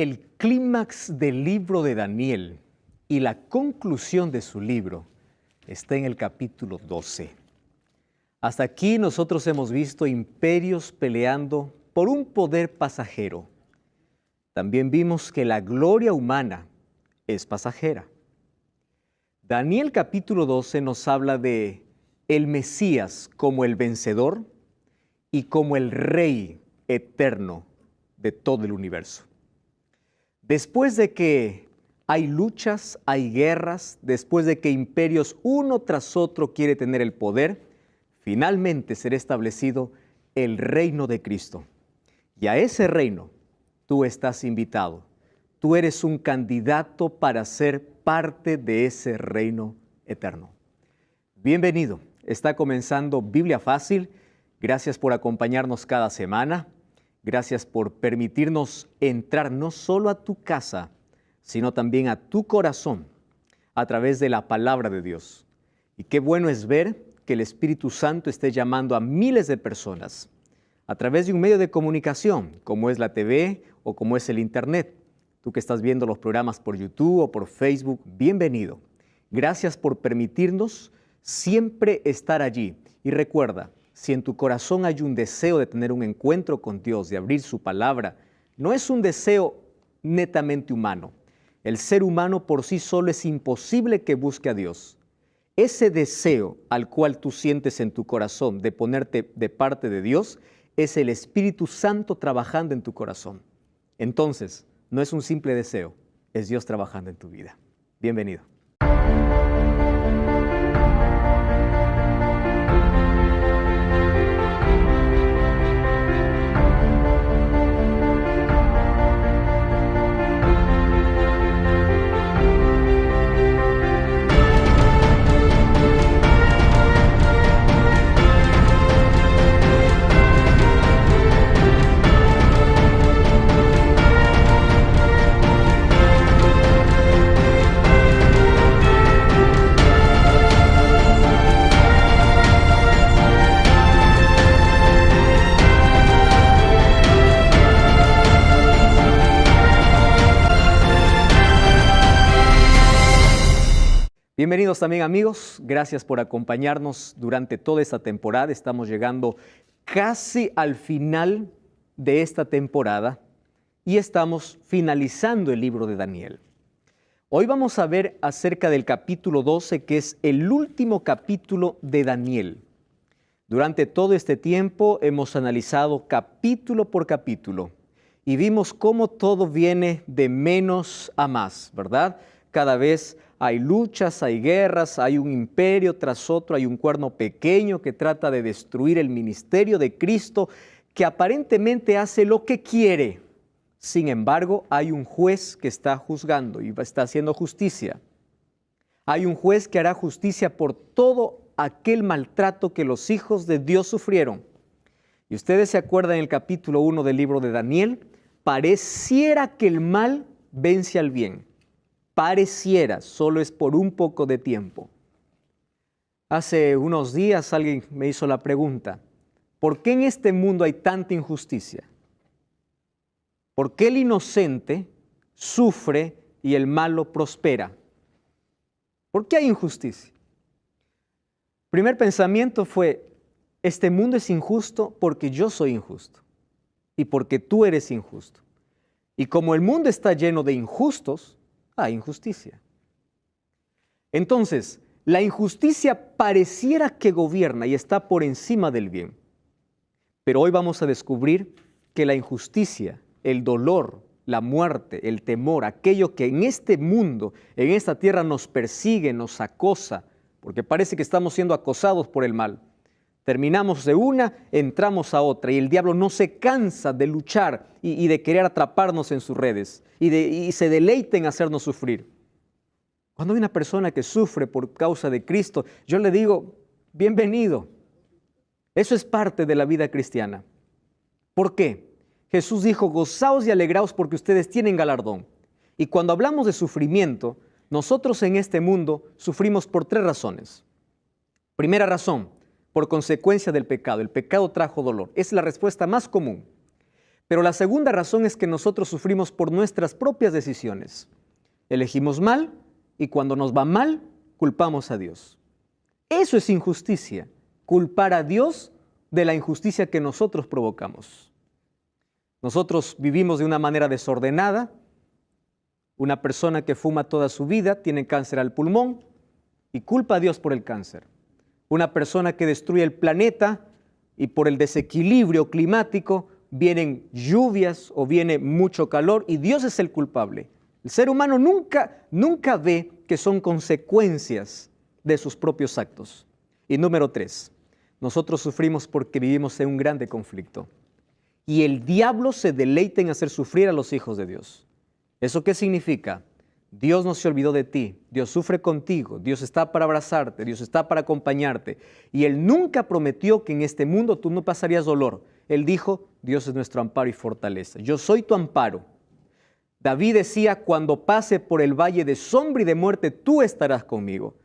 El clímax del libro de Daniel y la conclusión de su libro está en el capítulo 12. Hasta aquí nosotros hemos visto imperios peleando por un poder pasajero. También vimos que la gloria humana es pasajera. Daniel capítulo 12 nos habla de el Mesías como el vencedor y como el Rey eterno de todo el universo. Después de que hay luchas, hay guerras, después de que imperios uno tras otro quiere tener el poder, finalmente será establecido el reino de Cristo. Y a ese reino tú estás invitado. Tú eres un candidato para ser parte de ese reino eterno. Bienvenido. Está comenzando Biblia Fácil. Gracias por acompañarnos cada semana. Gracias por permitirnos entrar no solo a tu casa, sino también a tu corazón a través de la palabra de Dios. Y qué bueno es ver que el Espíritu Santo esté llamando a miles de personas a través de un medio de comunicación, como es la TV o como es el Internet. Tú que estás viendo los programas por YouTube o por Facebook, bienvenido. Gracias por permitirnos siempre estar allí. Y recuerda, si en tu corazón hay un deseo de tener un encuentro con Dios, de abrir su palabra, no es un deseo netamente humano. El ser humano por sí solo es imposible que busque a Dios. Ese deseo al cual tú sientes en tu corazón de ponerte de parte de Dios es el Espíritu Santo trabajando en tu corazón. Entonces, no es un simple deseo, es Dios trabajando en tu vida. Bienvenido. Bienvenidos también amigos, gracias por acompañarnos durante toda esta temporada. Estamos llegando casi al final de esta temporada y estamos finalizando el libro de Daniel. Hoy vamos a ver acerca del capítulo 12, que es el último capítulo de Daniel. Durante todo este tiempo hemos analizado capítulo por capítulo y vimos cómo todo viene de menos a más, ¿verdad? Cada vez hay luchas, hay guerras, hay un imperio tras otro, hay un cuerno pequeño que trata de destruir el ministerio de Cristo, que aparentemente hace lo que quiere. Sin embargo, hay un juez que está juzgando y está haciendo justicia. Hay un juez que hará justicia por todo aquel maltrato que los hijos de Dios sufrieron. Y ustedes se acuerdan en el capítulo 1 del libro de Daniel, pareciera que el mal vence al bien. Pareciera, solo es por un poco de tiempo. Hace unos días alguien me hizo la pregunta, ¿por qué en este mundo hay tanta injusticia? ¿Por qué el inocente sufre y el malo prospera? ¿Por qué hay injusticia? Primer pensamiento fue, este mundo es injusto porque yo soy injusto y porque tú eres injusto. Y como el mundo está lleno de injustos, hay injusticia. Entonces, la injusticia pareciera que gobierna y está por encima del bien. Pero hoy vamos a descubrir que la injusticia, el dolor, la muerte, el temor, aquello que en este mundo, en esta tierra nos persigue, nos acosa, porque parece que estamos siendo acosados por el mal. Terminamos de una, entramos a otra y el diablo no se cansa de luchar y de querer atraparnos en sus redes y se deleita en hacernos sufrir. Cuando hay una persona que sufre por causa de Cristo, yo le digo, bienvenido. Eso es parte de la vida cristiana. ¿Por qué? Jesús dijo, gozaos y alegraos porque ustedes tienen galardón. Y cuando hablamos de sufrimiento, nosotros en este mundo sufrimos por 3 razones. Primera razón, por consecuencia del pecado. El pecado trajo dolor. Es la respuesta más común. Pero la segunda razón es que nosotros sufrimos por nuestras propias decisiones. Elegimos mal y cuando nos va mal, culpamos a Dios. Eso es injusticia, culpar a Dios de la injusticia que nosotros provocamos. Nosotros vivimos de una manera desordenada. Una persona que fuma toda su vida tiene cáncer al pulmón y culpa a Dios por el cáncer. Una persona que destruye el planeta y por el desequilibrio climático vienen lluvias o viene mucho calor y Dios es el culpable. El ser humano nunca ve que son consecuencias de sus propios actos. Y número 3, nosotros sufrimos porque vivimos en un grande conflicto. Y el diablo se deleita en hacer sufrir a los hijos de Dios. ¿Eso qué significa? Dios no se olvidó de ti, Dios sufre contigo, Dios está para abrazarte, Dios está para acompañarte. Y Él nunca prometió que en este mundo tú no pasarías dolor. Él dijo, Dios es nuestro amparo y fortaleza. Yo soy tu amparo. David decía, cuando pase por el valle de sombra y de muerte, tú estarás conmigo.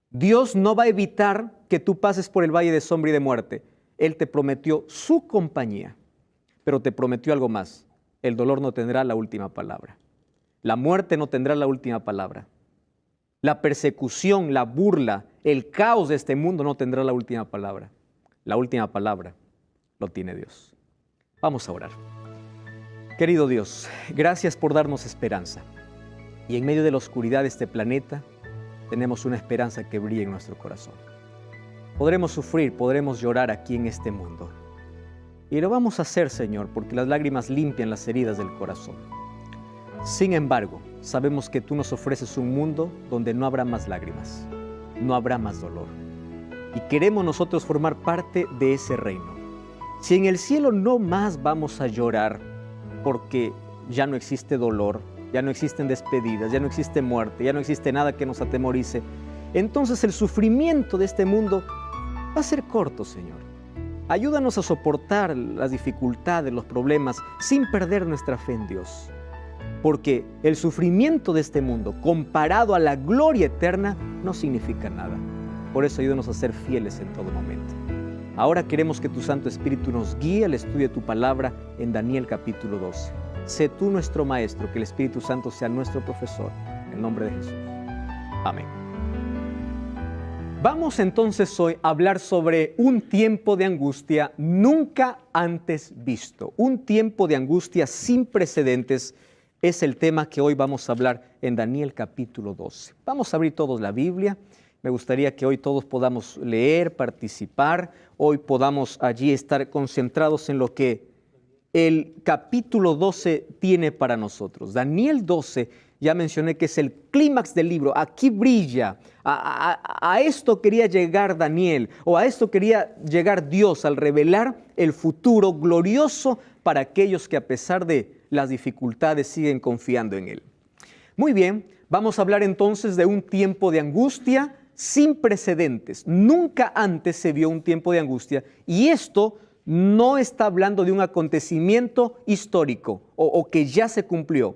Dios no va a evitar que tú pases por el valle de sombra y de muerte. Él te prometió su compañía, pero te prometió algo más. El dolor no tendrá la última palabra. La muerte no tendrá la última palabra. La persecución, la burla, el caos de este mundo no tendrá la última palabra. La última palabra lo tiene Dios. Vamos a orar. Querido Dios, gracias por darnos esperanza. Y en medio de la oscuridad de este planeta, tenemos una esperanza que brilla en nuestro corazón. Podremos sufrir, podremos llorar aquí en este mundo. Y lo vamos a hacer, Señor, porque las lágrimas limpian las heridas del corazón. Sin embargo, sabemos que tú nos ofreces un mundo donde no habrá más lágrimas, no habrá más dolor. Y queremos nosotros formar parte de ese reino. Si en el cielo no más vamos a llorar porque ya no existe dolor, ya no existen despedidas, ya no existe muerte, ya no existe nada que nos atemorice, entonces el sufrimiento de este mundo va a ser corto, Señor. Ayúdanos a soportar las dificultades, los problemas, sin perder nuestra fe en Dios. Porque el sufrimiento de este mundo, comparado a la gloria eterna, no significa nada. Por eso ayúdanos a ser fieles en todo momento. Ahora queremos que tu Santo Espíritu nos guíe al estudio de tu palabra en Daniel capítulo 12. Sé tú nuestro Maestro, que el Espíritu Santo sea nuestro profesor. En el nombre de Jesús. Amén. Vamos entonces hoy a hablar sobre un tiempo de angustia nunca antes visto. Un tiempo de angustia sin precedentes es el tema que hoy vamos a hablar en Daniel capítulo 12. Vamos a abrir todos la Biblia. Me gustaría que hoy todos podamos leer, participar. Hoy podamos allí estar concentrados en lo que el capítulo 12 tiene para nosotros. Daniel 12, ya mencioné que es el clímax del libro. Aquí brilla. A esto quería llegar Daniel, o a esto quería llegar Dios al revelar el futuro glorioso para aquellos que a pesar de las dificultades siguen confiando en Él. Muy bien, vamos a hablar entonces de un tiempo de angustia sin precedentes. Nunca antes se vio un tiempo de angustia y esto no está hablando de un acontecimiento histórico o que ya se cumplió.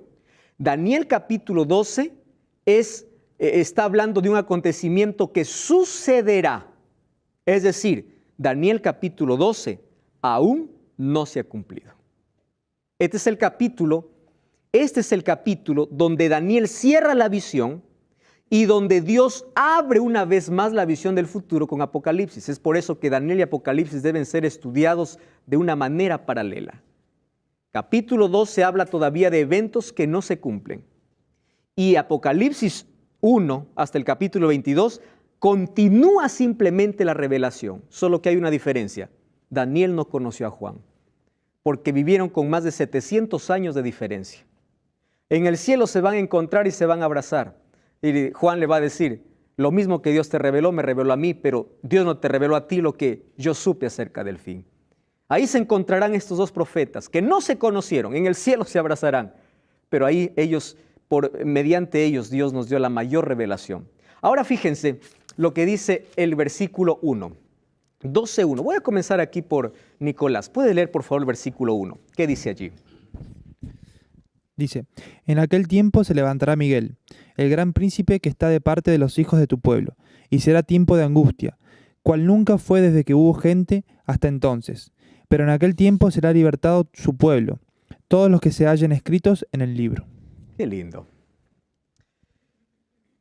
Daniel capítulo 12 está hablando de un acontecimiento que sucederá. Es decir, Daniel capítulo 12 aún no se ha cumplido. Este es el capítulo donde Daniel cierra la visión y donde Dios abre una vez más la visión del futuro con Apocalipsis. Es por eso que Daniel y Apocalipsis deben ser estudiados de una manera paralela. Capítulo 12 habla todavía de eventos que no se cumplen. Y Apocalipsis 1 hasta el capítulo 22 continúa simplemente la revelación, solo que hay una diferencia. Daniel no conoció a Juan, porque vivieron con más de 700 años de diferencia. En el cielo se van a encontrar y se van a abrazar. Y Juan le va a decir, lo mismo que Dios te reveló, me reveló a mí, pero Dios no te reveló a ti lo que yo supe acerca del fin. Ahí se encontrarán estos dos profetas que no se conocieron, en el cielo se abrazarán, pero ahí mediante ellos Dios nos dio la mayor revelación. Ahora fíjense lo que dice el versículo 1. 12.1. Voy a comenzar aquí por Nicolás. ¿Puede leer por favor el versículo 1? ¿Qué dice allí? Dice, en aquel tiempo se levantará Miguel, el gran príncipe que está de parte de los hijos de tu pueblo, y será tiempo de angustia, cual nunca fue desde que hubo gente hasta entonces. pero en aquel tiempo será libertado su pueblo, todos los que se hallen escritos en el libro. Qué lindo.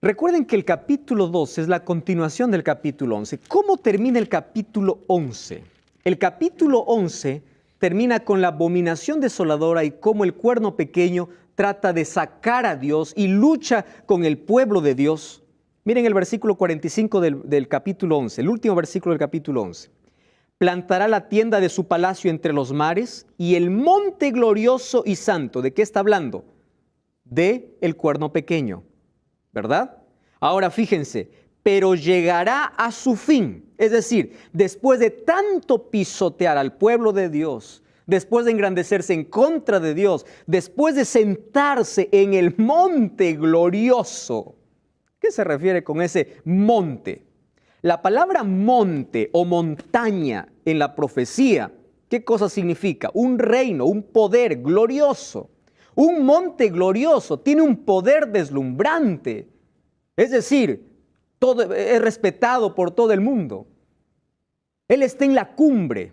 Recuerden que el capítulo 12 es la continuación del capítulo 11. ¿Cómo termina el capítulo 11? El capítulo 11 termina con la abominación desoladora y cómo el cuerno pequeño trata de sacar a Dios y lucha con el pueblo de Dios. Miren el versículo 45 del capítulo 11, el último versículo del capítulo 11. Plantará la tienda de su palacio entre los mares y el monte glorioso y santo. ¿De qué está hablando? De el cuerno pequeño, ¿verdad? Ahora fíjense, pero llegará a su fin. Es decir, después de tanto pisotear al pueblo de Dios, después de engrandecerse en contra de Dios, después de sentarse en el monte glorioso. ¿Qué se refiere con ese monte? La palabra monte o montaña en la profecía, ¿qué cosa significa? Un reino, un poder glorioso. Un monte glorioso tiene un poder deslumbrante. Es decir, todo es respetado por todo el mundo. Él está en la cumbre.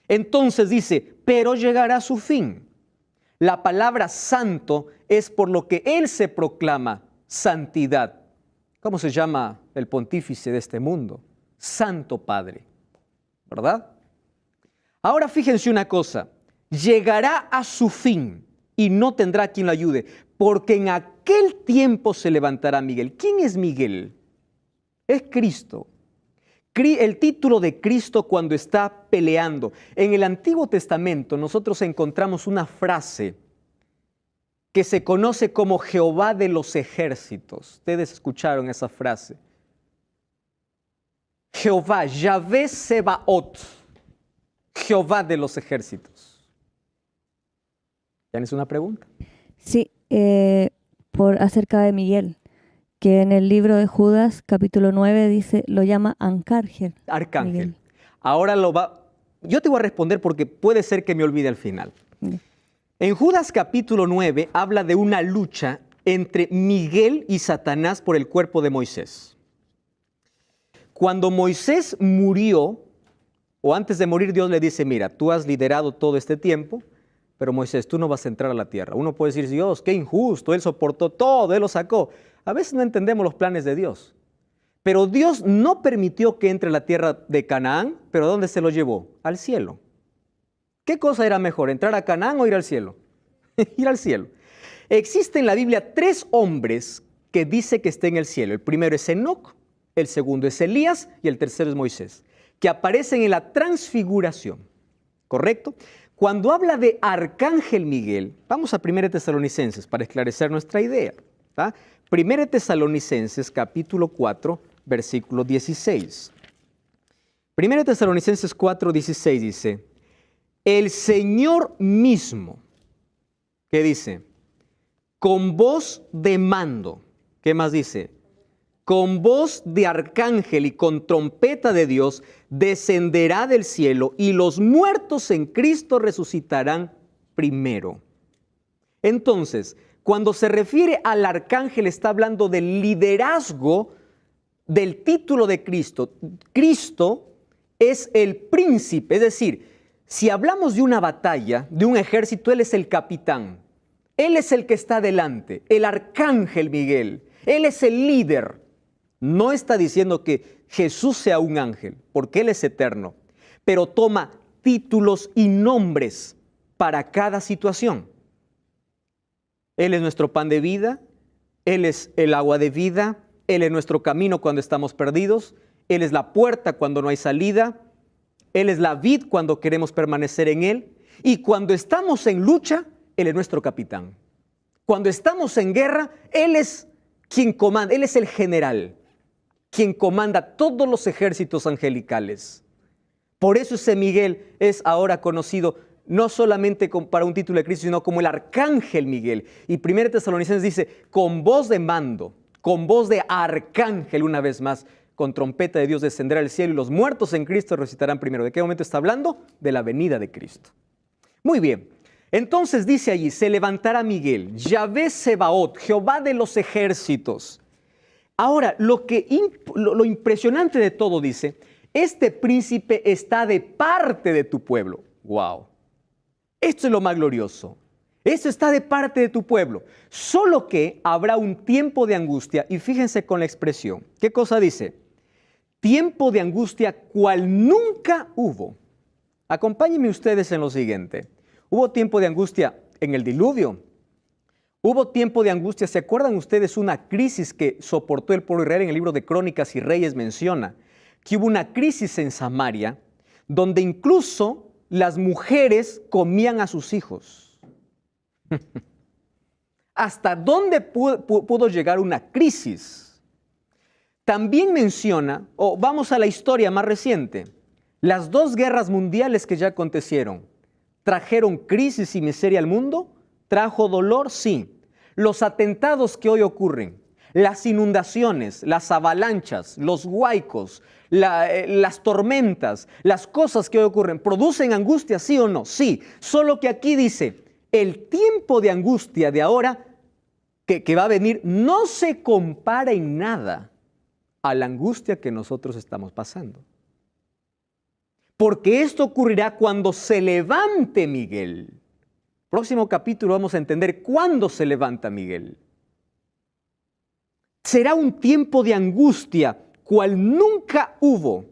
Entonces dice, pero llegará a su fin. La palabra santo es por lo que Él se proclama santidad. ¿Cómo se llama el pontífice de este mundo? Santo Padre, ¿verdad? Ahora fíjense una cosa, llegará a su fin y no tendrá quien lo ayude, porque en aquel tiempo se levantará Miguel. ¿Quién es Miguel? Es Cristo. El título de Cristo cuando está peleando. En el Antiguo Testamento nosotros encontramos una frase que se conoce como Jehová de los ejércitos. Ustedes escucharon esa frase. Jehová, Yahvé Sebaot, Jehová de los ejércitos. ¿Tienes una pregunta? Sí, acerca de Miguel, que en el libro de Judas, capítulo 9, dice, lo llama Arcángel. Arcángel. Miguel. Ahora yo te voy a responder porque puede ser que me olvide al final. En Judas capítulo 9 habla de una lucha entre Miguel y Satanás por el cuerpo de Moisés. Cuando Moisés murió, o antes de morir, Dios le dice, mira, tú has liderado todo este tiempo, pero Moisés, tú no vas a entrar a la tierra. Uno puede decir, Dios, qué injusto, Él soportó todo, Él lo sacó. A veces no entendemos los planes de Dios. Pero Dios no permitió que entre a la tierra de Canaán, pero ¿a dónde se lo llevó? Al cielo. ¿Qué cosa era mejor, entrar a Canaán o ir al cielo? Ir al cielo. Existen en la Biblia 3 hombres que dice que está en el cielo. El primero es Enoc, el segundo es Elías y el tercero es Moisés, que aparecen en la transfiguración. ¿Correcto? Cuando habla de Arcángel Miguel, vamos a 1 Tesalonicenses para esclarecer nuestra idea. 1 Tesalonicenses capítulo 4, versículo 16. 1 Tesalonicenses 4, 16 dice, el Señor mismo, ¿qué dice? Con voz de mando. ¿Qué más dice? Con voz de arcángel y con trompeta de Dios descenderá del cielo y los muertos en Cristo resucitarán primero. Entonces, cuando se refiere al arcángel está hablando del liderazgo del título de Cristo. Cristo es el príncipe, es decir, si hablamos de una batalla, de un ejército, Él es el capitán. Él es el que está delante, el arcángel Miguel. Él es el líder. No está diciendo que Jesús sea un ángel, porque Él es eterno, pero toma títulos y nombres para cada situación. Él es nuestro pan de vida, Él es el agua de vida, Él es nuestro camino cuando estamos perdidos, Él es la puerta cuando no hay salida, Él es la vid cuando queremos permanecer en Él, y cuando estamos en lucha, Él es nuestro capitán. Cuando estamos en guerra, Él es quien comanda, Él es el general, quien comanda todos los ejércitos angelicales. Por eso ese Miguel es ahora conocido no solamente para un título de Cristo, sino como el arcángel Miguel. Y 1 Tesalonicenses dice, con voz de mando, con voz de arcángel una vez más, con trompeta de Dios descenderá al cielo y los muertos en Cristo resucitarán primero. ¿De qué momento está hablando? De la venida de Cristo. Muy bien. Entonces dice allí, se levantará Miguel, Yahvé Sebaot, Jehová de los ejércitos. Ahora, lo impresionante de todo dice, este príncipe está de parte de tu pueblo. Wow. Esto es lo más glorioso. Eso está de parte de tu pueblo. Solo que habrá un tiempo de angustia. Y fíjense con la expresión. ¿Qué cosa dice? Tiempo de angustia cual nunca hubo. Acompáñenme ustedes en lo siguiente. Hubo tiempo de angustia en el diluvio. Hubo tiempo de angustia. ¿Se acuerdan ustedes una crisis que soportó el pueblo de Israel? En el libro de Crónicas y Reyes menciona que hubo una crisis en Samaria donde incluso las mujeres comían a sus hijos. ¿Hasta dónde pudo llegar una crisis? También menciona, o vamos a la historia más reciente, las 2 guerras mundiales que ya acontecieron. ¿Trajeron crisis y miseria al mundo? ¿Trajo dolor? Sí. Los atentados que hoy ocurren, las inundaciones, las avalanchas, los huaicos, las tormentas, las cosas que hoy ocurren, ¿producen angustia, sí o no? Sí. Solo que aquí dice, el tiempo de angustia de ahora que va a venir no se compara en nada a la angustia que nosotros estamos pasando. Porque esto ocurrirá cuando se levante Miguel. Próximo capítulo vamos a entender cuándo se levanta Miguel. Será un tiempo de angustia cual nunca hubo.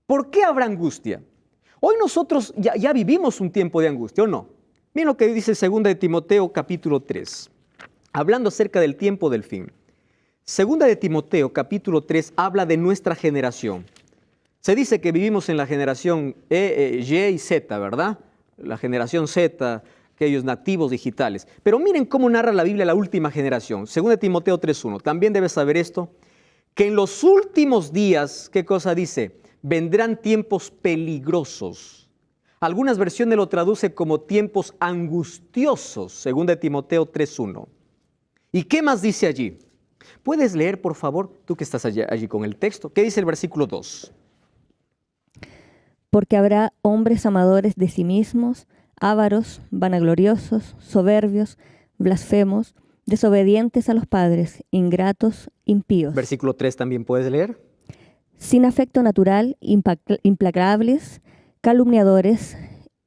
¿Por qué habrá angustia? Hoy nosotros ya vivimos un tiempo de angustia, ¿o no? Miren lo que dice 2 de Timoteo capítulo 3, hablando acerca del tiempo del fin. 2 de Timoteo capítulo 3 habla de nuestra generación. Se dice que vivimos en la generación Y y Z, ¿verdad? La generación Z, aquellos nativos digitales. Pero miren cómo narra la Biblia la última generación. 2 de Timoteo 3.1. También debes saber esto, que en los últimos días, ¿qué cosa dice? Vendrán tiempos peligrosos. Algunas versiones lo traducen como tiempos angustiosos, 2 de Timoteo 3.1. ¿Y qué más dice allí? ¿Puedes leer, por favor, tú que estás allí con el texto? ¿Qué dice el versículo 2? Porque habrá hombres amadores de sí mismos, ávaros, vanagloriosos, soberbios, blasfemos, desobedientes a los padres, ingratos, impíos. Versículo 3 también puedes leer. Sin afecto natural, implacables, calumniadores,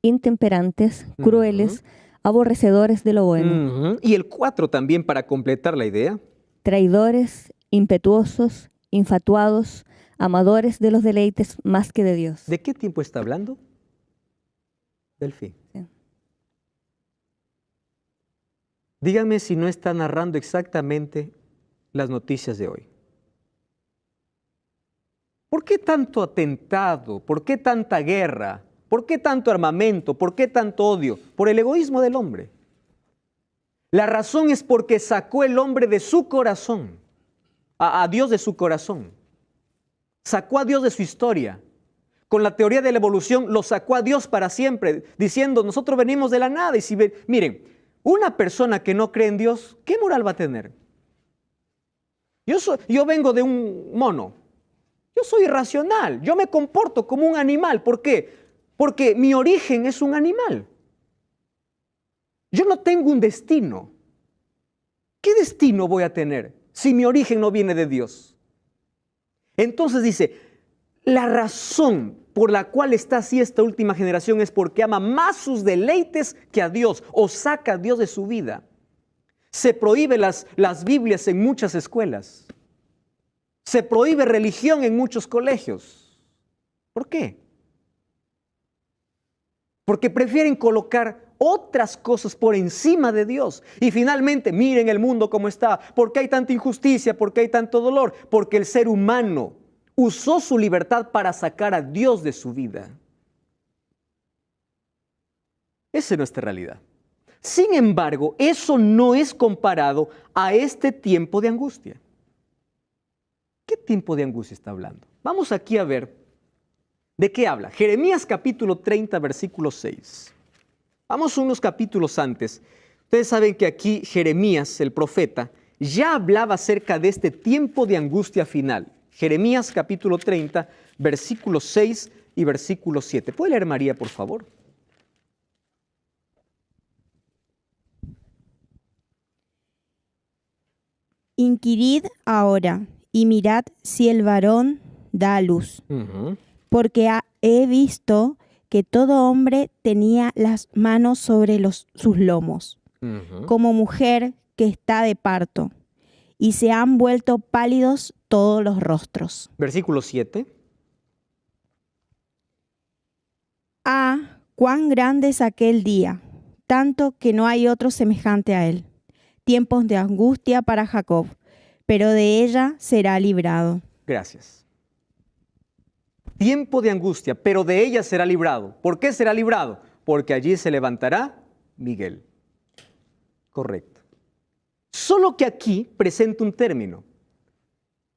intemperantes, crueles, aborrecedores de lo bueno. Y el 4 también para completar la idea. Traidores, impetuosos, infatuados, amadores de los deleites más que de Dios. ¿De qué tiempo está hablando? Del fin. Sí. Díganme si no está narrando exactamente las noticias de hoy. ¿Por qué tanto atentado? ¿Por qué tanta guerra? ¿Por qué tanto armamento? ¿Por qué tanto odio? Por el egoísmo del hombre. La razón es porque sacó el hombre de su corazón, a Dios de su corazón. Sacó a Dios de su historia. Con la teoría de la evolución lo sacó a Dios para siempre, diciendo, nosotros venimos de la nada. Y miren, una persona que no cree en Dios, ¿qué moral va a tener? Yo vengo de un mono. Yo soy irracional. Yo me comporto como un animal. ¿Por qué? Porque mi origen es un animal. Yo no tengo un destino. ¿Qué destino voy a tener si mi origen no viene de Dios? Entonces dice, la razón por la cual está así esta última generación es porque ama más sus deleites que a Dios, o saca a Dios de su vida. Se prohíbe las Biblias en muchas escuelas. Se prohíbe religión en muchos colegios. ¿Por qué? Porque prefieren colocar otras cosas por encima de Dios. Y finalmente, miren el mundo como está. ¿Por qué hay tanta injusticia? ¿Por qué hay tanto dolor? Porque el ser humano usó su libertad para sacar a Dios de su vida. Esa es nuestra realidad. Sin embargo, eso no es comparado a este tiempo de angustia. ¿Qué tiempo de angustia está hablando? Vamos aquí a ver de qué habla. Jeremías capítulo 30, versículo 6. Vamos unos capítulos antes. Ustedes saben que aquí Jeremías, el profeta, ya hablaba acerca de este tiempo de angustia final. Jeremías capítulo 30, versículo 6 y versículo 7. ¿Puede leer María, por favor? Inquirid ahora y mirad si el varón da a luz, porque he visto que todo hombre tenía las manos sobre sus lomos, como mujer que está de parto, y se han vuelto pálidos todos los rostros. Versículo 7. Ah, cuán grande es aquel día, tanto que no hay otro semejante a él. Tiempos de angustia para Jacob, pero de ella será librado. Gracias. Tiempo de angustia, pero de ella será librado. ¿Por qué será librado? Porque allí se levantará Miguel. Correcto. Solo que aquí presenta un término.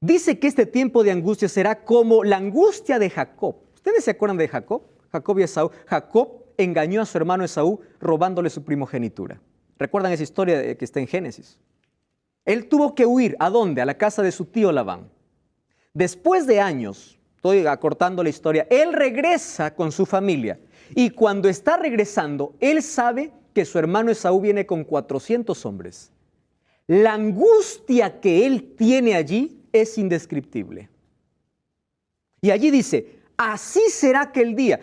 Dice que este tiempo de angustia será como la angustia de Jacob. ¿Ustedes se acuerdan de Jacob? Jacob y Esaú. Jacob engañó a su hermano Esaú robándole su primogenitura. ¿Recuerdan esa historia que está en Génesis? Él tuvo que huir. ¿A dónde? A la casa de su tío Labán. Después de años, estoy acortando la historia, él regresa con su familia. Y cuando está regresando, él sabe que su hermano Esaú viene con 400 hombres. La angustia que él tiene allí es indescriptible. Y allí dice, así será aquel día.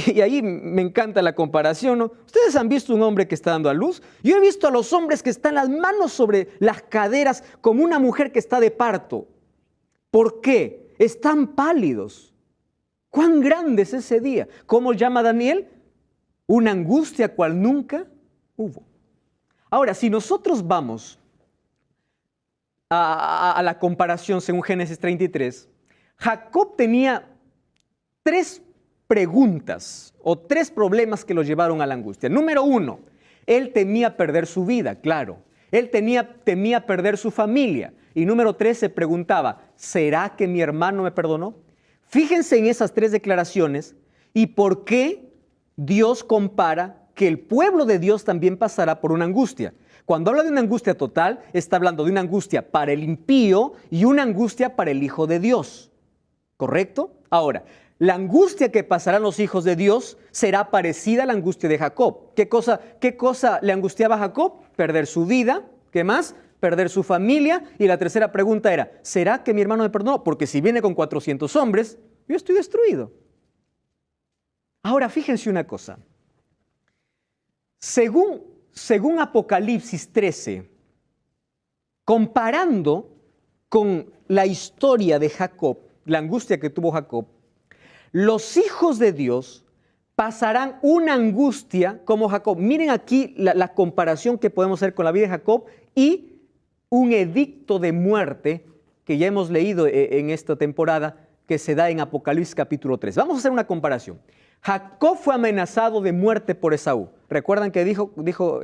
Y ahí me encanta la comparación, ¿no? ¿Ustedes han visto un hombre que está dando a luz? Yo he visto a los hombres que están las manos sobre las caderas como una mujer que está de parto. ¿Por qué? Están pálidos. ¿Cuán grande es ese día? ¿Cómo llama Daniel? Una angustia cual nunca hubo. Ahora, si nosotros vamos a la comparación según Génesis 33, Jacob tenía 3 preguntas o 3 problemas que lo llevaron a la angustia. Número 1, él temía perder su vida, claro. Él temía perder su familia. Y número 3, se preguntaba, ¿será que mi hermano me perdonó? Fíjense en esas 3 declaraciones y por qué Dios compara que el pueblo de Dios también pasará por una angustia. Cuando habla de una angustia total, está hablando de una angustia para el impío y una angustia para el Hijo de Dios. ¿Correcto? Ahora, la angustia que pasarán los hijos de Dios será parecida a la angustia de Jacob. ¿Qué cosa le angustiaba a Jacob? Perder su vida. ¿Qué más? Perder su familia. Y la tercera pregunta era, ¿será que mi hermano me perdonó? Porque si viene con 400 hombres, yo estoy destruido. Ahora, fíjense una cosa. Según Apocalipsis 13, comparando con la historia de Jacob, la angustia que tuvo Jacob, los hijos de Dios pasarán una angustia como Jacob. Miren aquí la comparación que podemos hacer con la vida de Jacob y un edicto de muerte que ya hemos leído en esta temporada que se da en Apocalipsis capítulo 3. Vamos a hacer una comparación. Jacob fue amenazado de muerte por Esaú. ¿Recuerdan que dijo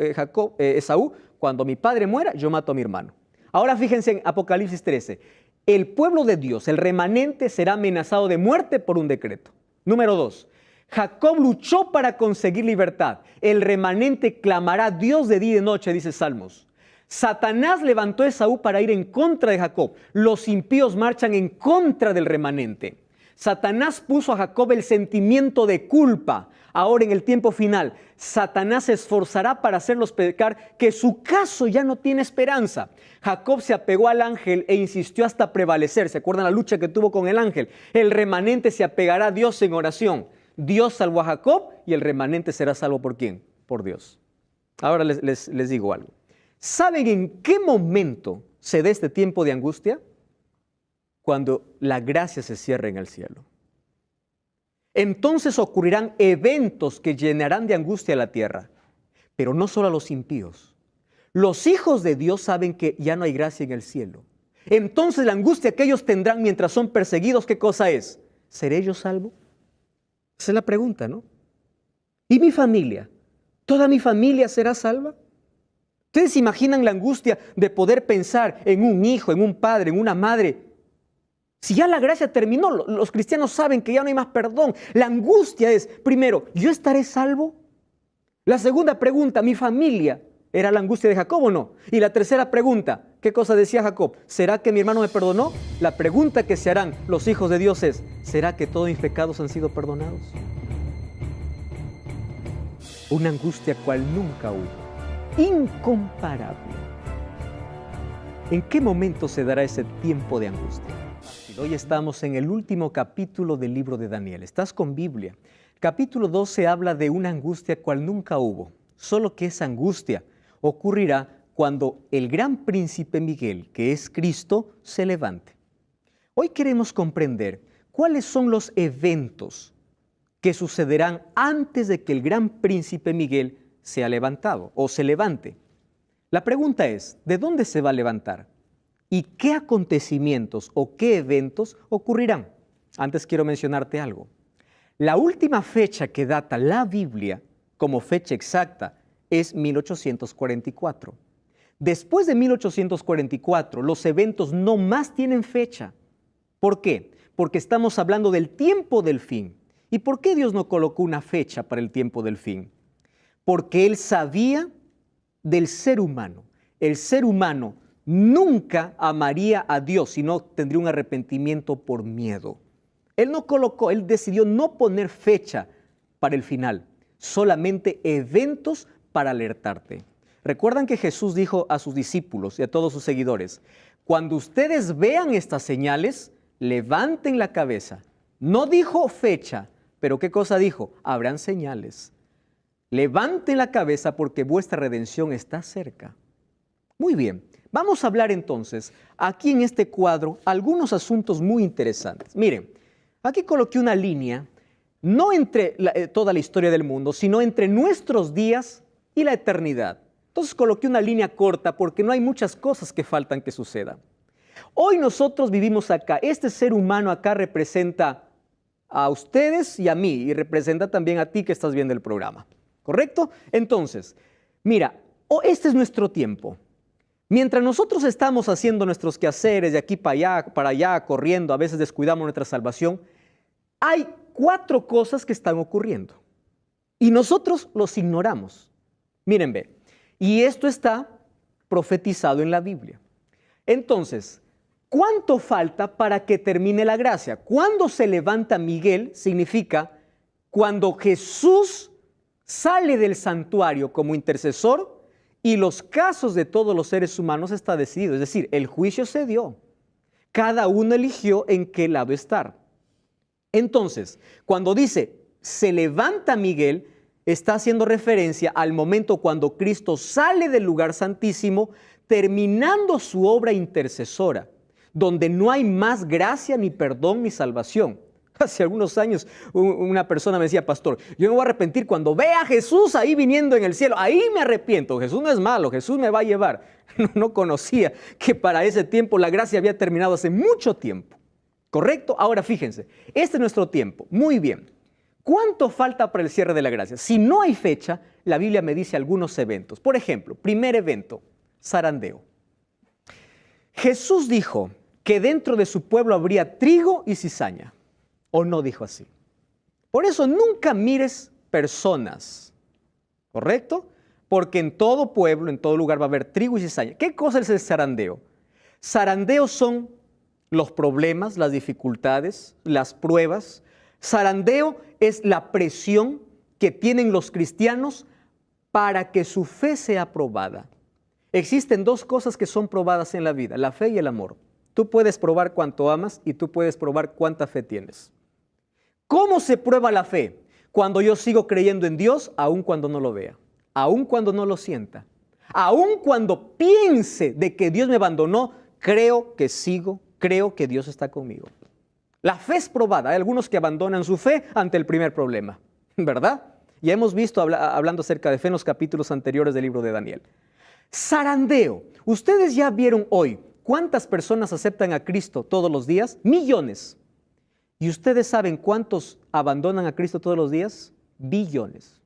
Esaú, cuando mi padre muera, yo mato a mi hermano? Ahora fíjense en Apocalipsis 13. El pueblo de Dios, el remanente, será amenazado de muerte por un decreto. Número 2. Jacob luchó para conseguir libertad. El remanente clamará a Dios de día y de noche, dice Salmos. Satanás levantó a Esaú para ir en contra de Jacob. Los impíos marchan en contra del remanente. Satanás puso a Jacob el sentimiento de culpa. Ahora en el tiempo final, Satanás se esforzará para hacerlos pecar, que su caso ya no tiene esperanza. Jacob se apegó al ángel e insistió hasta prevalecer. ¿Se acuerdan la lucha que tuvo con el ángel? El remanente se apegará a Dios en oración. Dios salvó a Jacob y el remanente será salvo ¿por quién? Por Dios. Ahora les digo algo. ¿Saben en qué momento se da este tiempo de angustia? Cuando la gracia se cierra en el cielo. Entonces ocurrirán eventos que llenarán de angustia la tierra, pero no solo a los impíos. Los hijos de Dios saben que ya no hay gracia en el cielo. Entonces la angustia que ellos tendrán mientras son perseguidos, ¿qué cosa es? ¿Seré yo salvo? Esa es la pregunta, ¿no? ¿Y mi familia? ¿Toda mi familia será salva? ¿Ustedes se imaginan la angustia de poder pensar en un hijo, en un padre, en una madre? Si ya la gracia terminó, los cristianos saben que ya no hay más perdón. La angustia es, primero, ¿yo estaré salvo? La segunda pregunta, ¿mi familia era la angustia de Jacob o no? Y la tercera pregunta, ¿qué cosa decía Jacob? ¿Será que mi hermano me perdonó? La pregunta que se harán los hijos de Dios es, ¿será que todos mis pecados han sido perdonados? Una angustia cual nunca hubo, incomparable. ¿En qué momento se dará ese tiempo de angustia? Hoy estamos en el último capítulo del libro de Daniel. ¿Estás con Biblia? Capítulo 12 habla de una angustia cual nunca hubo, solo que esa angustia ocurrirá cuando el gran príncipe Miguel, que es Cristo, se levante. Hoy queremos comprender cuáles son los eventos que sucederán antes de que el gran príncipe Miguel sea levantado o se levante. La pregunta es, ¿de dónde se va a levantar? ¿Y qué acontecimientos o qué eventos ocurrirán? Antes quiero mencionarte algo. La última fecha que data la Biblia como fecha exacta es 1844. Después de 1844, los eventos no más tienen fecha. ¿Por qué? Porque estamos hablando del tiempo del fin. ¿Y por qué Dios no colocó una fecha para el tiempo del fin? Porque Él sabía del ser humano. El ser humano nunca amaría a Dios, sino tendría un arrepentimiento por miedo. Él decidió no poner fecha para el final, solamente eventos para alertarte. Recuerdan que Jesús dijo a sus discípulos y a todos sus seguidores, cuando ustedes vean estas señales, levanten la cabeza. No dijo fecha, pero ¿qué cosa dijo? Habrán señales. Levanten la cabeza porque vuestra redención está cerca. Muy bien, vamos a hablar entonces aquí en este cuadro algunos asuntos muy interesantes. Miren, aquí coloqué una línea, no entre toda la historia del mundo, sino entre nuestros días y la eternidad. Entonces coloqué una línea corta porque no hay muchas cosas que faltan que sucedan. Hoy nosotros vivimos acá, este ser humano acá representa a ustedes y a mí, y representa también a ti que estás viendo el programa, ¿correcto? Entonces, mira, este es nuestro tiempo. Mientras nosotros estamos haciendo nuestros quehaceres de aquí para allá, corriendo, a veces descuidamos nuestra salvación, hay 4 cosas que están ocurriendo y nosotros los ignoramos. Miren, ve, y esto está profetizado en la Biblia. Entonces, ¿cuánto falta para que termine la gracia? Cuando se levanta Miguel significa cuando Jesús sale del santuario como intercesor y los casos de todos los seres humanos está decidido. Es decir, el juicio se dio. Cada uno eligió en qué lado estar. Entonces, cuando dice se levanta Miguel, está haciendo referencia al momento cuando Cristo sale del lugar santísimo, terminando su obra intercesora, donde no hay más gracia, ni perdón, ni salvación. Hace algunos años una persona me decía, pastor, yo me voy a arrepentir cuando vea a Jesús ahí viniendo en el cielo. Ahí me arrepiento. Jesús no es malo, Jesús me va a llevar. No conocía que para ese tiempo la gracia había terminado hace mucho tiempo. ¿Correcto? Ahora fíjense, este es nuestro tiempo. Muy bien. ¿Cuánto falta para el cierre de la gracia? Si no hay fecha, la Biblia me dice algunos eventos. Por ejemplo, primer evento, zarandeo. Jesús dijo que dentro de su pueblo habría trigo y cizaña. ¿O no dijo así? Por eso nunca mires personas, ¿correcto? Porque en todo pueblo, en todo lugar va a haber trigo y cizaña. ¿Qué cosa es el zarandeo? Zarandeo son los problemas, las dificultades, las pruebas. Zarandeo es la presión que tienen los cristianos para que su fe sea probada. Existen 2 cosas que son probadas en la vida, la fe y el amor. Tú puedes probar cuánto amas y tú puedes probar cuánta fe tienes. ¿Cómo se prueba la fe? Cuando yo sigo creyendo en Dios, aun cuando no lo vea, aun cuando no lo sienta, aun cuando piense de que Dios me abandonó, creo que Dios está conmigo. La fe es probada. Hay algunos que abandonan su fe ante el primer problema, ¿verdad? Ya hemos visto hablando acerca de fe en los capítulos anteriores del libro de Daniel. Zarandeo. Ustedes ya vieron hoy cuántas personas aceptan a Cristo todos los días. Millones. ¿Y ustedes saben cuántos abandonan a Cristo todos los días? Billones.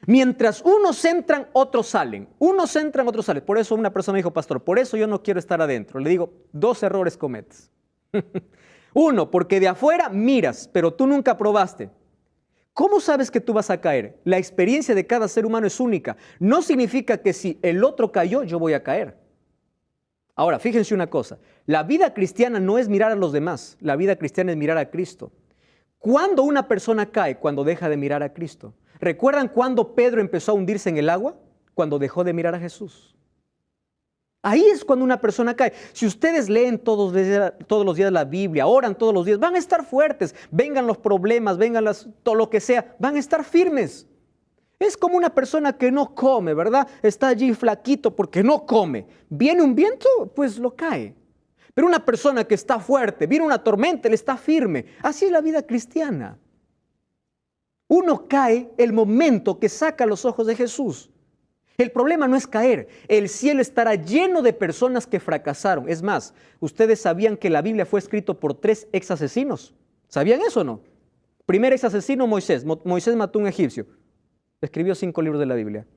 Mientras unos entran, otros salen. Unos entran, otros salen. Por eso una persona me dijo, pastor, por eso yo no quiero estar adentro. Le digo, 2 errores cometes. 1, porque de afuera miras, pero tú nunca probaste. ¿Cómo sabes que tú vas a caer? La experiencia de cada ser humano es única. No significa que si el otro cayó, yo voy a caer. Ahora, fíjense una cosa. La vida cristiana no es mirar a los demás. La vida cristiana es mirar a Cristo. ¿Cuándo una persona cae? Cuando deja de mirar a Cristo. ¿Recuerdan cuándo Pedro empezó a hundirse en el agua? Cuando dejó de mirar a Jesús. Ahí es cuando una persona cae. Si ustedes leen todos los días la Biblia, oran todos los días, van a estar fuertes. Vengan los problemas, vengan todo lo que sea, van a estar firmes. Es como una persona que no come, ¿verdad? Está allí flaquito porque no come. Viene un viento, pues lo cae. Pero una persona que está fuerte, viene una tormenta, él está firme. Así es la vida cristiana. Uno cae el momento que saca los ojos de Jesús. El problema no es caer. El cielo estará lleno de personas que fracasaron. Es más, ustedes sabían que la Biblia fue escrita por 3 ex asesinos. ¿Sabían eso o no? Primer ex asesino, Moisés. Moisés mató a un egipcio. Escribió 5 libros de la Biblia.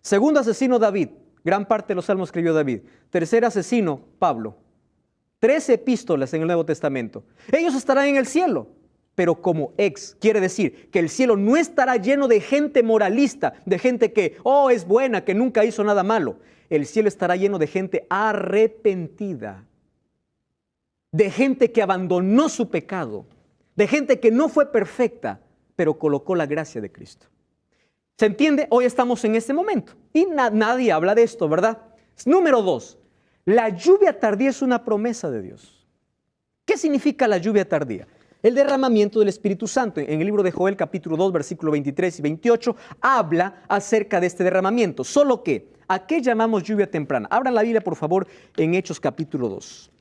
Segundo asesino, David. Gran parte de los salmos escribió David. Tercer asesino, Pablo. 3 epístolas en el Nuevo Testamento. Ellos estarán en el cielo, pero como ex. Quiere decir que el cielo no estará lleno de gente moralista, de gente que, es buena, que nunca hizo nada malo. El cielo estará lleno de gente arrepentida, de gente que abandonó su pecado, de gente que no fue perfecta, pero colocó la gracia de Cristo. ¿Se entiende? Hoy estamos en este momento y nadie habla de esto, ¿verdad? Número 2, la lluvia tardía es una promesa de Dios. ¿Qué significa la lluvia tardía? El derramamiento del Espíritu Santo. En el libro de Joel, capítulo 2, versículo 23 y 28, habla acerca de este derramamiento. Solo que, ¿a qué llamamos lluvia temprana? Abran la Biblia, por favor, en Hechos, capítulo 2.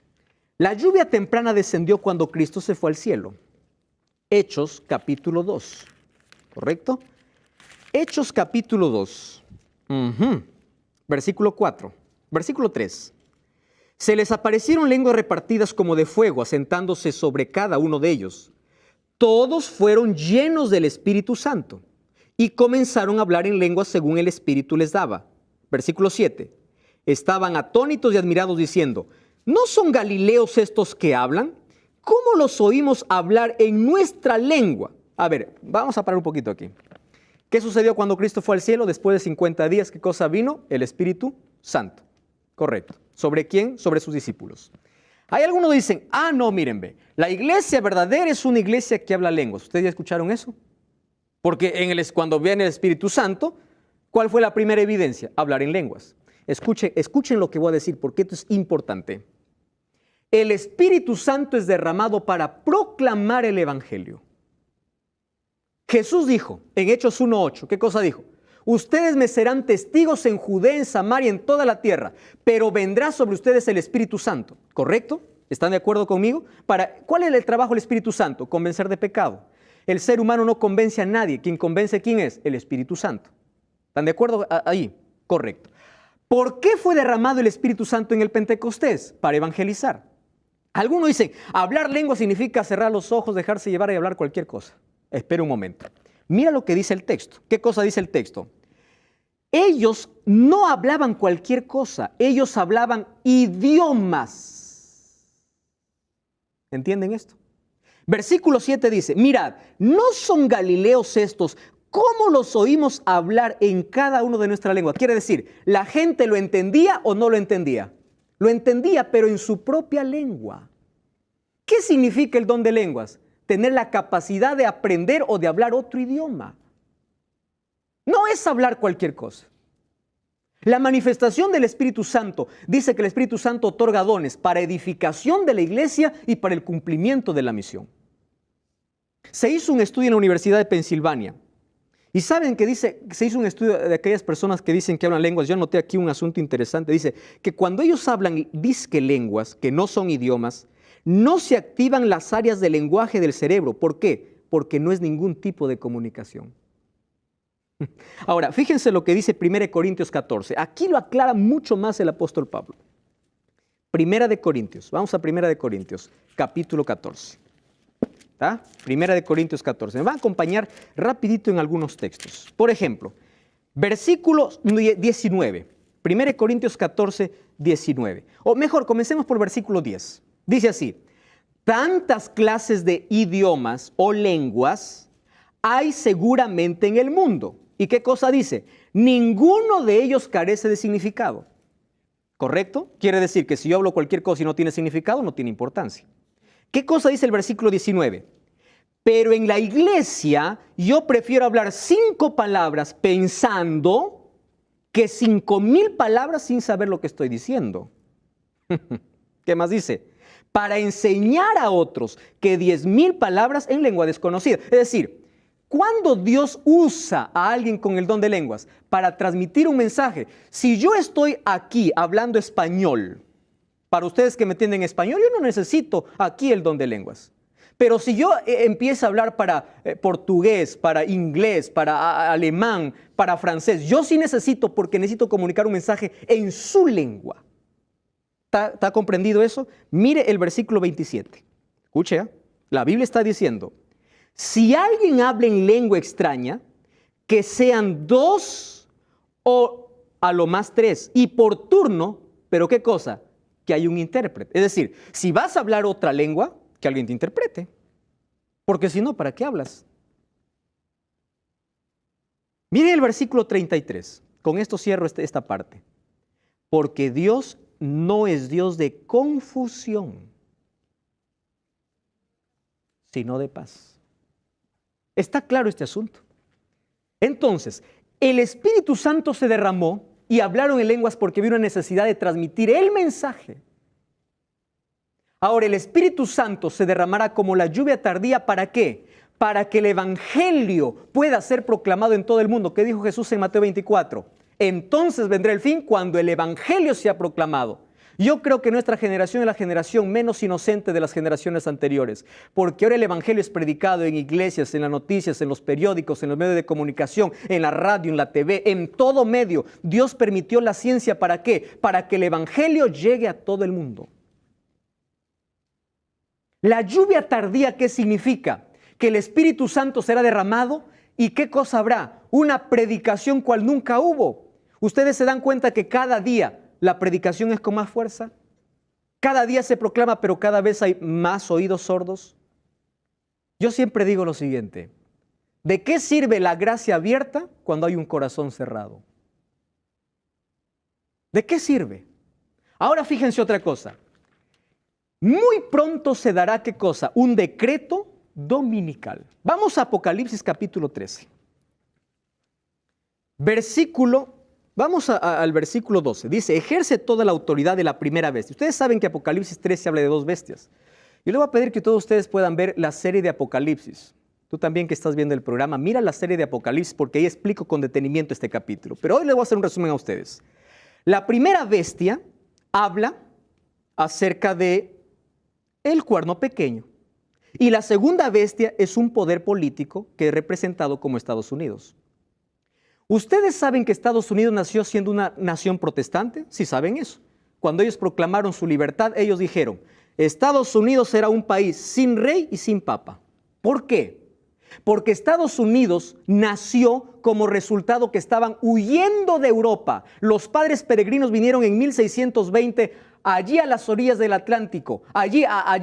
La lluvia temprana descendió cuando Cristo se fue al cielo. Hechos, capítulo 2. ¿Correcto? Hechos, capítulo 2. Versículo 4. Versículo 3. Se les aparecieron lenguas repartidas como de fuego, asentándose sobre cada uno de ellos. Todos fueron llenos del Espíritu Santo y comenzaron a hablar en lenguas según el Espíritu les daba. Versículo 7. Estaban atónitos y admirados diciendo, ¿no son galileos estos que hablan? ¿Cómo los oímos hablar en nuestra lengua? A ver, vamos a parar un poquito aquí. ¿Qué sucedió cuando Cristo fue al cielo después de 50 días? ¿Qué cosa vino? El Espíritu Santo. Correcto. ¿Sobre quién? Sobre sus discípulos. Hay algunos que dicen, no, miren, ve, la iglesia verdadera es una iglesia que habla lenguas. ¿Ustedes ya escucharon eso? Porque cuando viene el Espíritu Santo, ¿cuál fue la primera evidencia? Hablar en lenguas. Escuchen lo que voy a decir, porque esto es importante. El Espíritu Santo es derramado para proclamar el Evangelio. Jesús dijo en Hechos 1:8, ¿qué cosa dijo? Ustedes me serán testigos en Judea, en Samaria, en toda la tierra, pero vendrá sobre ustedes el Espíritu Santo. ¿Correcto? ¿Están de acuerdo conmigo? ¿Cuál es el trabajo del Espíritu Santo? Convencer de pecado. El ser humano no convence a nadie. ¿Quién convence quién es? El Espíritu Santo. ¿Están de acuerdo ahí? Correcto. ¿Por qué fue derramado el Espíritu Santo en el Pentecostés? Para evangelizar. Algunos dicen, hablar lengua significa cerrar los ojos, dejarse llevar y hablar cualquier cosa. Espera un momento. Mira lo que dice el texto. ¿Qué cosa dice el texto? Ellos no hablaban cualquier cosa, ellos hablaban idiomas. ¿Entienden esto? Versículo 7 dice, mirad, ¿no son galileos estos? ¿Cómo los oímos hablar en cada uno de nuestra lengua? Quiere decir, ¿la gente lo entendía o no lo entendía? Lo entendía, pero en su propia lengua. ¿Qué significa el don de lenguas? Tener la capacidad de aprender o de hablar otro idioma. No es hablar cualquier cosa. La manifestación del Espíritu Santo dice que el Espíritu Santo otorga dones para edificación de la iglesia y para el cumplimiento de la misión. Se hizo un estudio en la Universidad de Pensilvania. Y saben que se hizo un estudio de aquellas personas que dicen que hablan lenguas. Yo anoté aquí un asunto interesante. Dice que cuando ellos hablan disque lenguas, que no son idiomas, no se activan las áreas del lenguaje del cerebro. ¿Por qué? Porque no es ningún tipo de comunicación. Ahora, fíjense lo que dice 1 Corintios 14. Aquí lo aclara mucho más el apóstol Pablo. 1 Corintios, vamos a 1 Corintios, capítulo 14. ¿Está? 1 Corintios 14. Me va a acompañar rapidito en algunos textos. Por ejemplo, versículo 19. 1 Corintios 14, 19. O mejor, comencemos por versículo 10. Dice así, tantas clases de idiomas o lenguas hay seguramente en el mundo. ¿Y qué cosa dice? Ninguno de ellos carece de significado. ¿Correcto? Quiere decir que si yo hablo cualquier cosa y no tiene significado, no tiene importancia. ¿Qué cosa dice el versículo 19? Pero en la iglesia yo prefiero hablar 5 palabras pensando que 5,000 palabras sin saber lo que estoy diciendo. ¿Qué más dice? Para enseñar a otros que 10,000 palabras en lengua desconocida. Es decir, ¿cuándo Dios usa a alguien con el don de lenguas? Para transmitir un mensaje. Si yo estoy aquí hablando español, para ustedes que me entienden español, yo no necesito aquí el don de lenguas. Pero si yo empiezo a hablar para portugués, para inglés, para alemán, para francés, yo sí necesito, porque necesito comunicar un mensaje en su lengua. ¿Está comprendido eso? Mire el versículo 27. Escuche, la Biblia está diciendo, si alguien habla en lengua extraña, que sean 2 o a lo más 3, y por turno, ¿pero qué cosa? Que hay un intérprete. Es decir, si vas a hablar otra lengua, que alguien te interprete. Porque si no, ¿para qué hablas? Miren el versículo 33. Con esto cierro esta parte. Porque Dios no es Dios de confusión, sino de paz. Está claro este asunto. Entonces, el Espíritu Santo se derramó y hablaron en lenguas porque vino una necesidad de transmitir el mensaje. Ahora, el Espíritu Santo se derramará como la lluvia tardía, ¿para qué? Para que el Evangelio pueda ser proclamado en todo el mundo. ¿Qué dijo Jesús en Mateo 24? Entonces vendrá el fin cuando el Evangelio sea proclamado. Yo creo que nuestra generación es la generación menos inocente de las generaciones anteriores, porque ahora el Evangelio es predicado en iglesias, en las noticias, en los periódicos, en los medios de comunicación, en la radio, en la TV, en todo medio. Dios permitió la ciencia, ¿para qué? Para que el Evangelio llegue a todo el mundo. La lluvia tardía, ¿qué significa? Que el Espíritu Santo será derramado y ¿qué cosa habrá? Una predicación cual nunca hubo. Ustedes se dan cuenta que cada día la predicación es con más fuerza. Cada día se proclama, pero cada vez hay más oídos sordos. Yo siempre digo lo siguiente: ¿de qué sirve la gracia abierta cuando hay un corazón cerrado? ¿De qué sirve? Ahora fíjense otra cosa. Muy pronto se dará, ¿qué cosa? Un decreto dominical. Vamos a Apocalipsis capítulo 13. Vamos al versículo 12. Dice, ejerce toda la autoridad de la primera bestia. Ustedes saben que Apocalipsis 13 habla de 2 bestias. Yo le voy a pedir que todos ustedes puedan ver la serie de Apocalipsis. Tú también que estás viendo el programa, mira la serie de Apocalipsis porque ahí explico con detenimiento este capítulo. Pero hoy les voy a hacer un resumen a ustedes. La primera bestia habla acerca de el cuerno pequeño. Y la segunda bestia es un poder político que es representado como Estados Unidos. ¿Ustedes saben que Estados Unidos nació siendo una nación protestante? Sí saben eso. Cuando ellos proclamaron su libertad, ellos dijeron, Estados Unidos será un país sin rey y sin papa. ¿Por qué? Porque Estados Unidos nació como resultado que estaban huyendo de Europa. Los padres peregrinos vinieron en 1620 allí a las orillas del Atlántico, allí a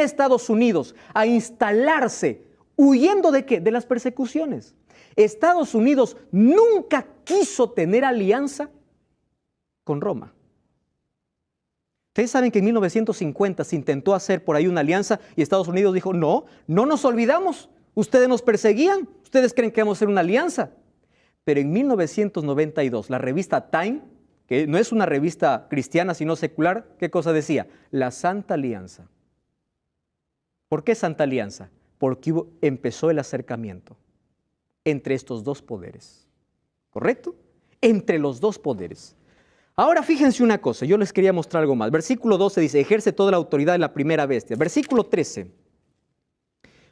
Estados Unidos, a instalarse, huyendo ¿de qué? De las persecuciones. Estados Unidos nunca quiso tener alianza con Roma. Ustedes saben que en 1950 se intentó hacer por ahí una alianza y Estados Unidos dijo, no nos olvidamos, ustedes nos perseguían, ustedes creen que vamos a hacer una alianza. Pero en 1992 la revista Time, que no es una revista cristiana sino secular, ¿qué cosa decía? La Santa Alianza. ¿Por qué Santa Alianza? Porque empezó el acercamiento entre estos dos poderes. ¿Correcto? Entre los dos poderes. Ahora fíjense una cosa, yo les quería mostrar algo más. Versículo 12 dice, ejerce toda la autoridad de la primera bestia. Versículo 13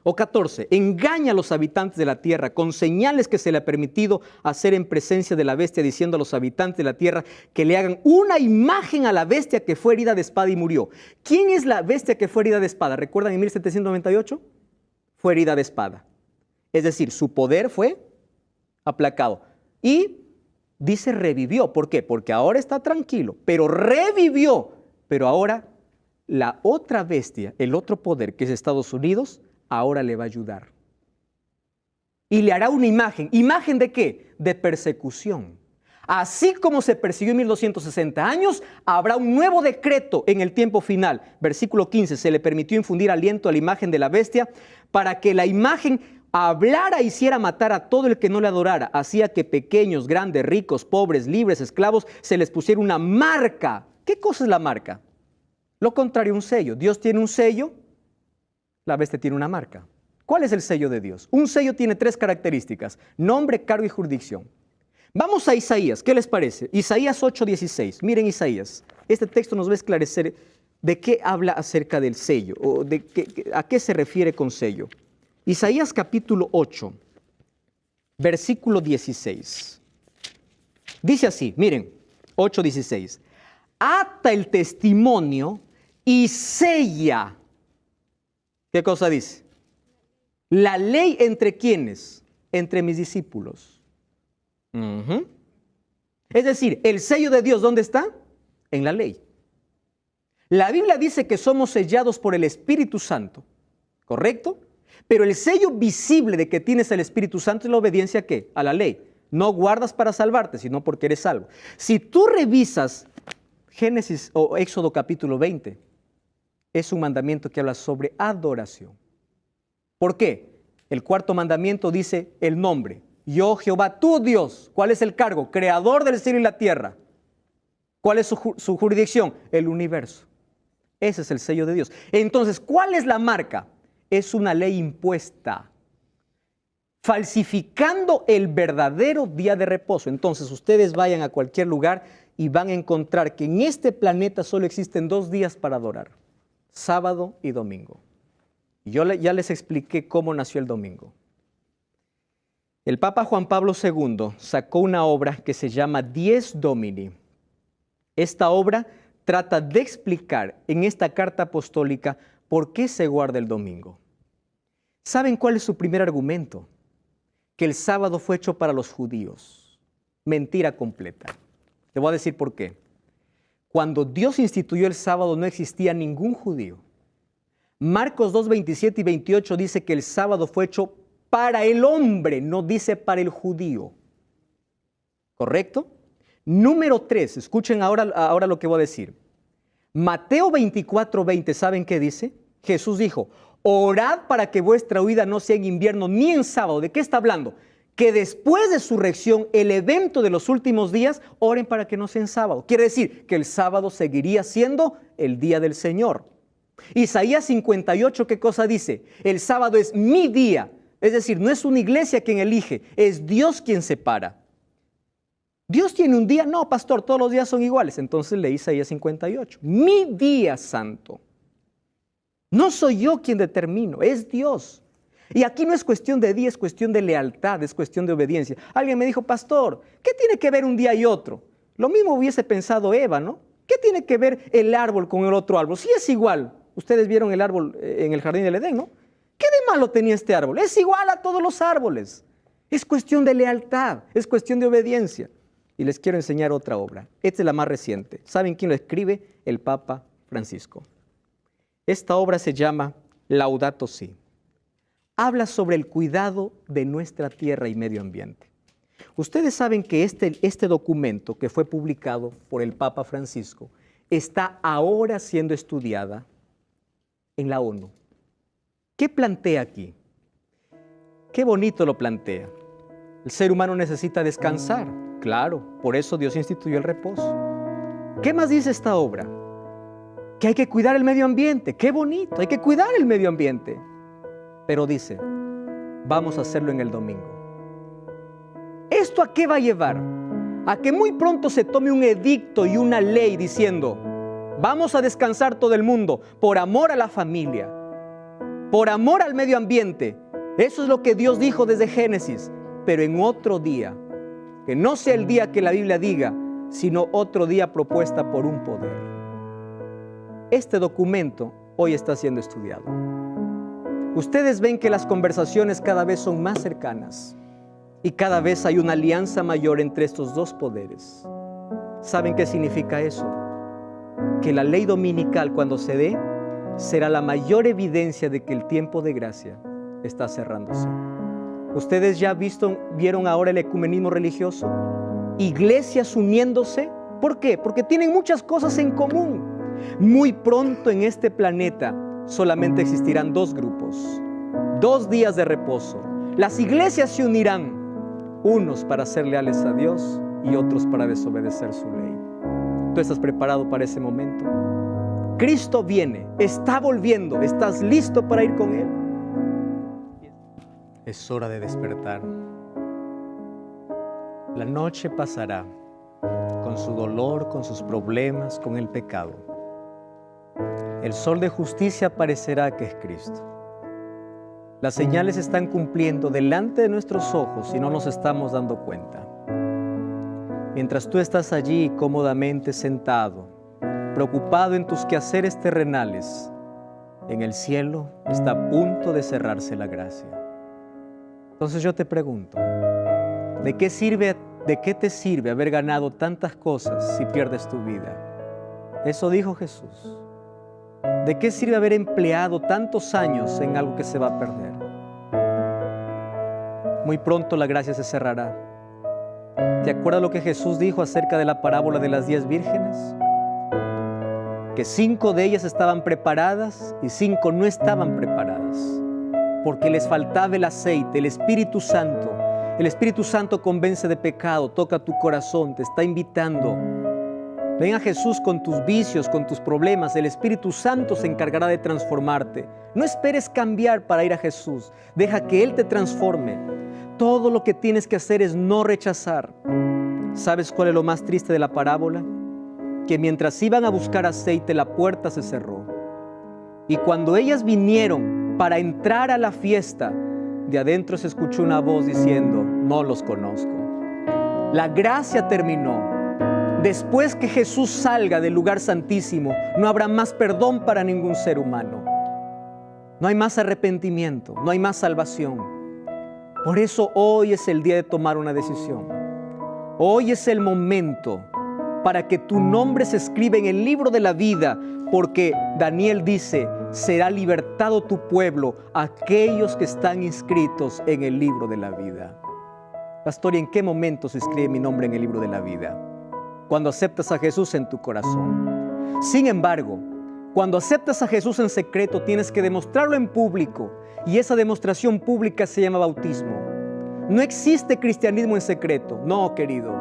o 14, engaña a los habitantes de la tierra con señales que se le ha permitido hacer en presencia de la bestia, diciendo a los habitantes de la tierra que le hagan una imagen a la bestia que fue herida de espada y murió. ¿Quién es la bestia que fue herida de espada? ¿Recuerdan en 1798? Fue herida de espada. Es decir, su poder fue aplacado. Y dice revivió. ¿Por qué? Porque ahora está tranquilo, pero revivió. Pero ahora la otra bestia, el otro poder que es Estados Unidos, ahora le va a ayudar. Y le hará una imagen. ¿Imagen de qué? De persecución. Así como se persiguió en 1260 años, habrá un nuevo decreto en el tiempo final. Versículo 15, se le permitió infundir aliento a la imagen de la bestia para que la imagen hablara, hiciera matar a todo el que no le adorara. Hacía que pequeños, grandes, ricos, pobres, libres, esclavos, se les pusiera una marca. ¿Qué cosa es la marca? Lo contrario, un sello. Dios tiene un sello, la bestia tiene una marca. ¿Cuál es el sello de Dios? Un sello tiene 3 características: nombre, cargo y jurisdicción. Vamos a Isaías, ¿qué les parece? Isaías 8:16. Miren Isaías. Este texto nos va a esclarecer de qué habla acerca del sello, o a qué se refiere con sello. Isaías capítulo 8, versículo 16. Dice así, miren, 8:16. Ata el testimonio y sella. ¿Qué cosa dice? La ley entre ¿quiénes? Entre mis discípulos. Es decir, el sello de Dios, ¿dónde está? En la ley. La Biblia dice que somos sellados por el Espíritu Santo, ¿correcto? Pero el sello visible de que tienes el Espíritu Santo es la obediencia ¿a qué? A la ley. No guardas para salvarte, sino porque eres salvo. Si tú revisas Génesis o Éxodo capítulo 20, es un mandamiento que habla sobre adoración. ¿Por qué? El 4.º mandamiento dice el nombre. Yo, Jehová, tu Dios. ¿Cuál es el cargo? Creador del cielo y la tierra. ¿Cuál es su jurisdicción? El universo. Ese es el sello de Dios. Entonces, ¿cuál es la marca? Es una ley impuesta, falsificando el verdadero día de reposo. Entonces, ustedes vayan a cualquier lugar y van a encontrar que en este planeta solo existen 2 días para adorar: sábado y domingo. Yo ya les expliqué cómo nació el domingo. El Papa Juan Pablo II sacó una obra que se llama Dies Domini. Esta obra trata de explicar en esta carta apostólica por qué se guarda el domingo. ¿Saben cuál es su primer argumento? Que el sábado fue hecho para los judíos. Mentira completa. Te voy a decir por qué. Cuando Dios instituyó el sábado no existía ningún judío. Marcos 2, 27 y 28 dice que el sábado fue hecho para el hombre, no dice para el judío. ¿Correcto? Número 3, escuchen ahora lo que voy a decir. Mateo 24, 20, ¿saben qué dice? Jesús dijo, orad para que vuestra huida no sea en invierno ni en sábado. ¿De qué está hablando? Que después de su resurrección, el evento de los últimos días, oren para que no sea en sábado. Quiere decir que el sábado seguiría siendo el día del Señor. Isaías 58, ¿qué cosa dice? El sábado es mi día. Es decir, no es una iglesia quien elige, es Dios quien separa. ¿Dios tiene un día? No, pastor, todos los días son iguales. Entonces leí Isaías 58. Mi día santo. No soy yo quien determino, es Dios. Y aquí no es cuestión de día, es cuestión de lealtad, es cuestión de obediencia. Alguien me dijo, pastor, ¿qué tiene que ver un día y otro? Lo mismo hubiese pensado Eva, ¿no? ¿Qué tiene que ver el árbol con el otro árbol? Sí es igual. Ustedes vieron el árbol en el jardín del Edén, ¿no? ¿Qué de malo tenía este árbol? Es igual a todos los árboles. Es cuestión de lealtad, es cuestión de obediencia. Y les quiero enseñar otra obra. Esta es la más reciente. ¿Saben quién lo escribe? El Papa Francisco. Esta obra se llama Laudato Si. Habla sobre el cuidado de nuestra tierra y medio ambiente. Ustedes saben que este documento que fue publicado por el Papa Francisco está ahora siendo estudiada en la ONU. ¿Qué plantea aquí? Qué bonito lo plantea. El ser humano necesita descansar. Claro, por eso Dios instituyó el reposo. ¿Qué más dice esta obra? Que hay que cuidar el medio ambiente. ¡Qué bonito! Hay que cuidar el medio ambiente. Pero dice, vamos a hacerlo en el domingo. ¿Esto a qué va a llevar? A que muy pronto se tome un edicto y una ley diciendo, vamos a descansar todo el mundo por amor a la familia, por amor al medio ambiente. Eso es lo que Dios dijo desde Génesis, pero en otro día. Que no sea el día que la Biblia diga, sino otro día propuesta por un poder. Este documento hoy está siendo estudiado. Ustedes ven que las conversaciones cada vez son más cercanas y cada vez hay una alianza mayor entre estos dos poderes. ¿Saben qué significa eso? Que la ley dominical, cuando se dé, será la mayor evidencia de que el tiempo de gracia está cerrándose. ¿Ustedes ya vieron ahora el ecumenismo religioso? Iglesias uniéndose. ¿Por qué? Porque tienen muchas cosas en común. Muy pronto en este planeta solamente existirán 2 grupos, 2 días de reposo. Las iglesias se unirán, unos para ser leales a Dios y otros para desobedecer su ley. ¿Tú estás preparado para ese momento? Cristo viene, está volviendo, ¿estás listo para ir con Él? Es hora de despertar. La noche pasará con su dolor, con sus problemas, con el pecado. El sol de justicia aparecerá, que es Cristo. Las señales se están cumpliendo delante de nuestros ojos y no nos estamos dando cuenta. Mientras tú estás allí cómodamente sentado, preocupado en tus quehaceres terrenales, en el cielo está a punto de cerrarse la gracia. Entonces yo te pregunto, ¿de qué te sirve haber ganado tantas cosas si pierdes tu vida? Eso dijo Jesús. ¿De qué sirve haber empleado tantos años en algo que se va a perder? Muy pronto la gracia se cerrará. ¿Te acuerdas lo que Jesús dijo acerca de la parábola de las 10 vírgenes? Que 5 de ellas estaban preparadas y 5 no estaban preparadas, porque les faltaba el aceite, el Espíritu Santo. El Espíritu Santo convence de pecado, toca tu corazón, te está invitando. Ven a Jesús con tus vicios, con tus problemas. El Espíritu Santo se encargará de transformarte. No esperes cambiar para ir a Jesús. Deja que Él te transforme. Todo lo que tienes que hacer es no rechazar. ¿Sabes cuál es lo más triste de la parábola? Que mientras iban a buscar aceite, la puerta se cerró. Y cuando ellas vinieron para entrar a la fiesta, de adentro se escuchó una voz diciendo: no los conozco. La gracia terminó. Después que Jesús salga del lugar santísimo, no habrá más perdón para ningún ser humano. No hay más arrepentimiento, no hay más salvación. Por eso hoy es el día de tomar una decisión. Hoy es el momento para que tu nombre se escriba en el libro de la vida, porque Daniel dice: será libertado tu pueblo, aquellos que están inscritos en el libro de la vida. Pastor, ¿y en qué momento se escribe mi nombre en el libro de la vida? Cuando aceptas a Jesús en tu corazón. Sin embargo, cuando aceptas a Jesús en secreto, tienes que demostrarlo en público, y esa demostración pública se llama bautismo. No existe cristianismo en secreto, no, querido.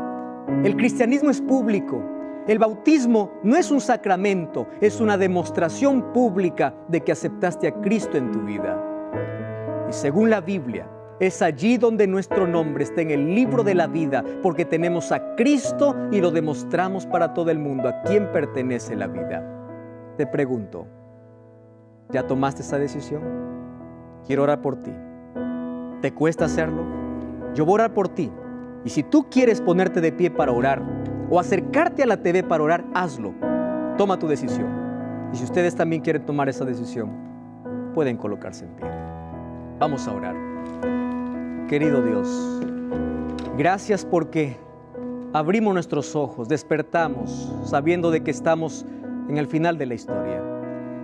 El cristianismo es público. El bautismo no es un sacramento, es una demostración pública de que aceptaste a Cristo en tu vida. Y según la Biblia, es allí donde nuestro nombre está en el libro de la vida, porque tenemos a Cristo y lo demostramos para todo el mundo a quién pertenece la vida. Te pregunto, ¿ya tomaste esa decisión? Quiero orar por ti. ¿Te cuesta hacerlo? Yo voy a orar por ti. Y si tú quieres ponerte de pie para orar o acercarte a la TV para orar, hazlo. Toma tu decisión. Y si ustedes también quieren tomar esa decisión, pueden colocarse en pie. Vamos a orar. Querido Dios, gracias porque abrimos nuestros ojos, despertamos sabiendo de que estamos en el final de la historia.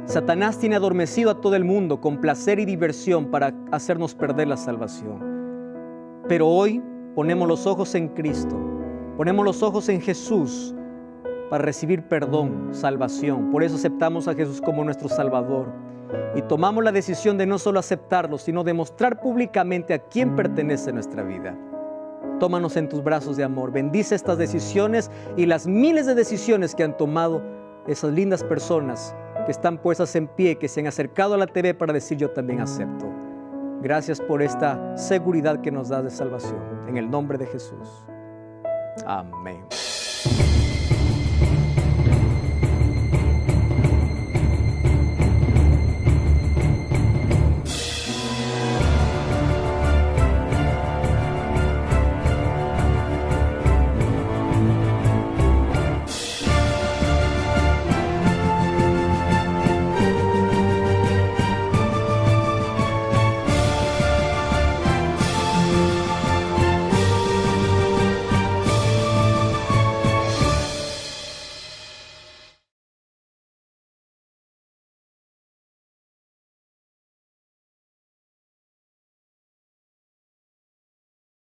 Satanás tiene adormecido a todo el mundo con placer y diversión para hacernos perder la salvación. Pero hoy ponemos los ojos en Cristo, ponemos los ojos en Jesús para recibir perdón, salvación. Por eso aceptamos a Jesús como nuestro Salvador. Y tomamos la decisión de no solo aceptarlo, sino demostrar públicamente a quién pertenece nuestra vida. Tómanos en tus brazos de amor. Bendice estas decisiones y las miles de decisiones que han tomado esas lindas personas que están puestas en pie, que se han acercado a la TV para decir: yo también acepto. Gracias por esta seguridad que nos das de salvación. En el nombre de Jesús. Amén.